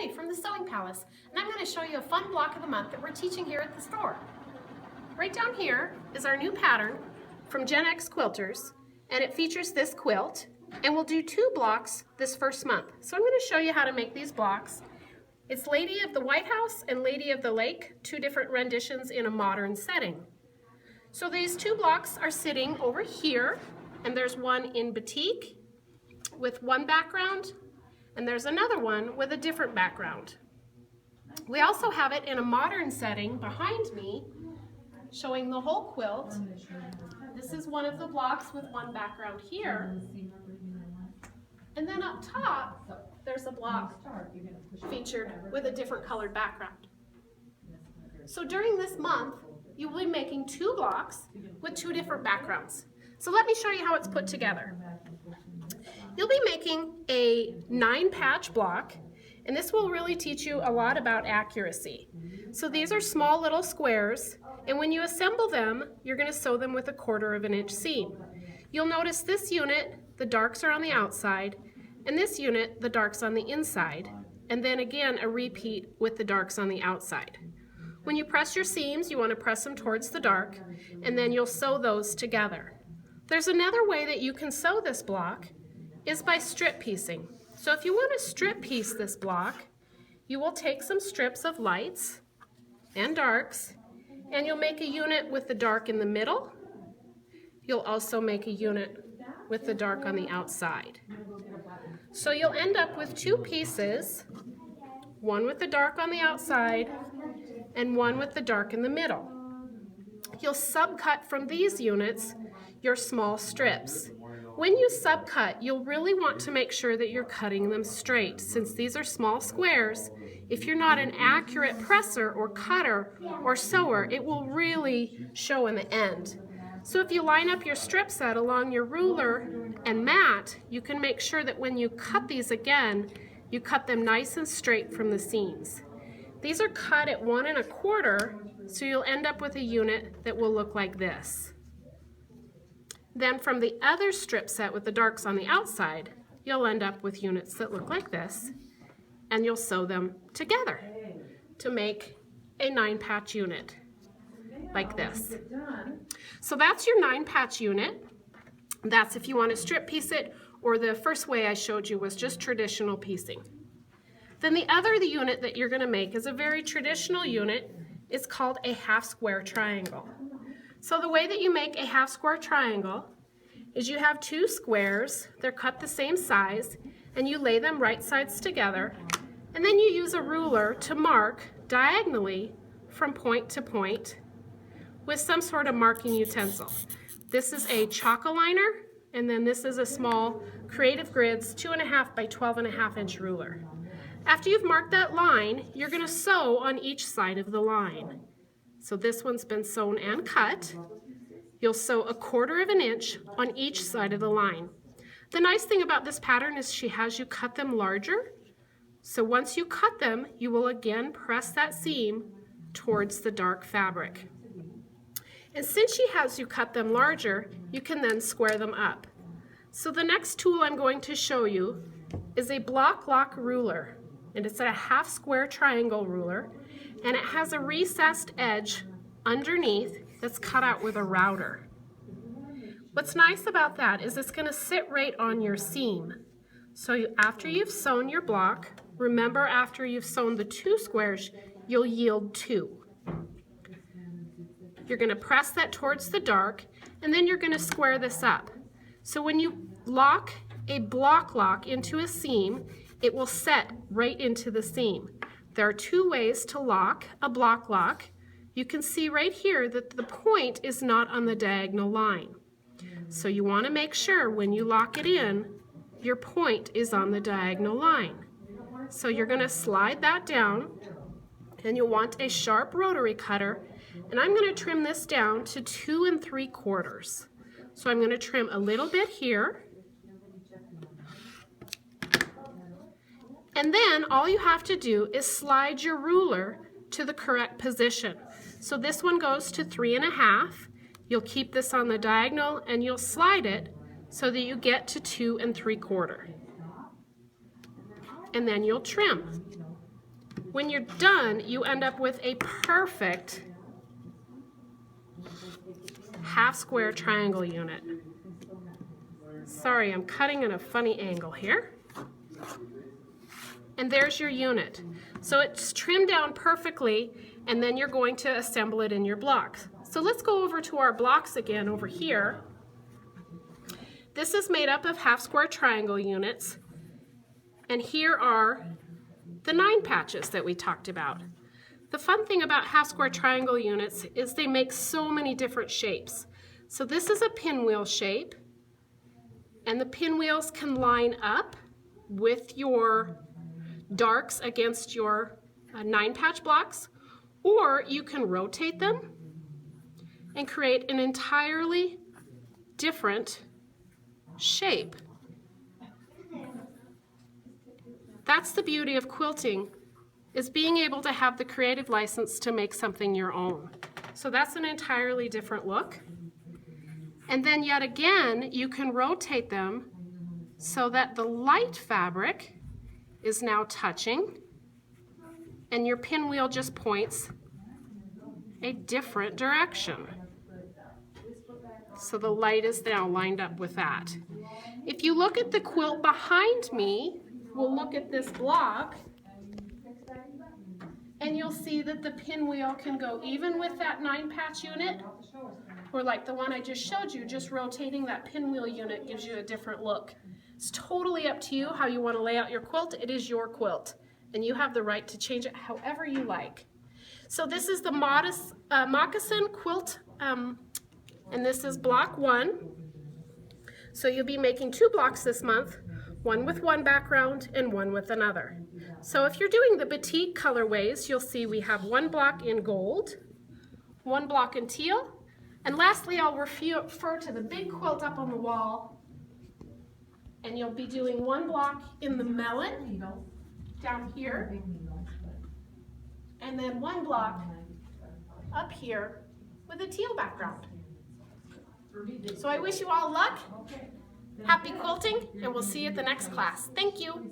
Betty from the Sewing Palace, and I'm going to show you a fun block of the month that we're teaching here at the store. Right down here is our new pattern from Gen X Quilters, and it features this quilt, and we'll do 2 blocks this first month. So I'm going to show you how to make these blocks. It's Lady of the White House and Lady of the Lake, 2 different renditions in a modern setting. So these 2 blocks are sitting over here, and there's one in batik with one background, and there's another one with a different background. We also have it in a modern setting behind me, showing the whole quilt. This is one of the blocks with one background here. And then up top, there's a block featured with a different colored background. So during this month, you will be making 2 blocks with 2 different backgrounds. So let me show you how it's put together. You'll be making a 9-patch block, and this will really teach you a lot about accuracy. So these are small little squares, and when you assemble them, you're going to sew them with a 1/4 inch seam. You'll notice this unit, the darks are on the outside, and this unit, the darks on the inside, and then again a repeat with the darks on the outside. When you press your seams, you want to press them towards the dark, and then you'll sew those together. There's another way that you can sew this block is by strip piecing. So if you want to strip piece this block, you will take some strips of lights and darks, and you'll make a unit with the dark in the middle. You'll also make a unit with the dark on the outside. So you'll end up with 2 pieces, one with the dark on the outside and one with the dark in the middle. You'll subcut from these units your small strips. When you subcut, you'll really want to make sure that you're cutting them straight. Since these are small squares, if you're not an accurate presser or cutter or sewer, it will really show in the end. So if you line up your strip set along your ruler and mat, you can make sure that when you cut these again, you cut them nice and straight from the seams. These are cut at 1 1/4, so you'll end up with a unit that will look like this. Then from the other strip set with the darks on the outside, you'll end up with units that look like this, and you'll sew them together to make a 9-patch unit like this. So that's your 9-patch unit. That's if you want to strip piece it, or the first way I showed you was just traditional piecing. Then the unit that you're going to make is a very traditional unit. It's called a 1/2 square triangle. So the way that you make a 1/2 square triangle is you have 2 squares, they're cut the same size, and you lay them right sides together, and then you use a ruler to mark diagonally from point to point with some sort of marking utensil. This is a chalk aligner, and then this is a small Creative Grids 2.5 by 12.5 inch ruler. After you've marked that line, you're going to sew on each side of the line. So this one's been sewn and cut. You'll sew a 1/4 inch on each side of the line. The nice thing about this pattern is she has you cut them larger. So once you cut them, you will again press that seam towards the dark fabric. And since she has you cut them larger, you can then square them up. So the next tool I'm going to show you is a block lock ruler. And it's a 1/2 square triangle ruler, and it has a recessed edge underneath that's cut out with a router. What's nice about that is it's going to sit right on your seam. So after you've sewn your block, remember after you've sewn the 2 squares, you'll yield 2. You're going to press that towards the dark, and then you're going to square this up. So when you lock a block lock into a seam, it will set right into the seam. There are 2 ways to lock a block lock. You can see right here that the point is not on the diagonal line. So you want to make sure when you lock it in, your point is on the diagonal line. So you're going to slide that down, and you'll want a sharp rotary cutter, and I'm going to trim this down to 2 3/4. So I'm going to trim a little bit here, and then all you have to do is slide your ruler to the correct position. So this one goes to 3 1/2. You'll keep this on the diagonal, and you'll slide it so that you get to 2 3/4. And then you'll trim. When you're done, you end up with a perfect half square triangle unit. Sorry, I'm cutting in a funny angle here. And there's your unit. So it's trimmed down perfectly, and then you're going to assemble it in your blocks. So let's go over to our blocks again over here. This is made up of half square triangle units, and here are the 9 patches that we talked about. The fun thing about half square triangle units is they make so many different shapes. So this is a pinwheel shape, and the pinwheels can line up with your darks against your 9 patch blocks, or you can rotate them and create an entirely different shape. That's the beauty of quilting, is being able to have the creative license to make something your own. So that's an entirely different look. And then yet again, you can rotate them so that the light fabric is now touching, and your pinwheel just points a different direction. So the light is now lined up with that. If you look at the quilt behind me, we'll look at this block, and you'll see that the pinwheel can go even with that 9 patch unit, or like the one I just showed you, just rotating that pinwheel unit gives you a different look. It's totally up to you how you want to lay out your quilt. It is your quilt, and you have the right to change it however you like. So this is the Moccasin quilt, and this is block 1. So you'll be making 2 blocks this month, one with one background and one with another. So if you're doing the batik colorways, you'll see we have 1 block in gold, 1 block in teal, and lastly I'll refer to the big quilt up on the wall, and you'll be doing 1 block in the melon down here, and then 1 block up here with a teal background. So I wish you all luck, happy quilting, and we'll see you at the next class. Thank you.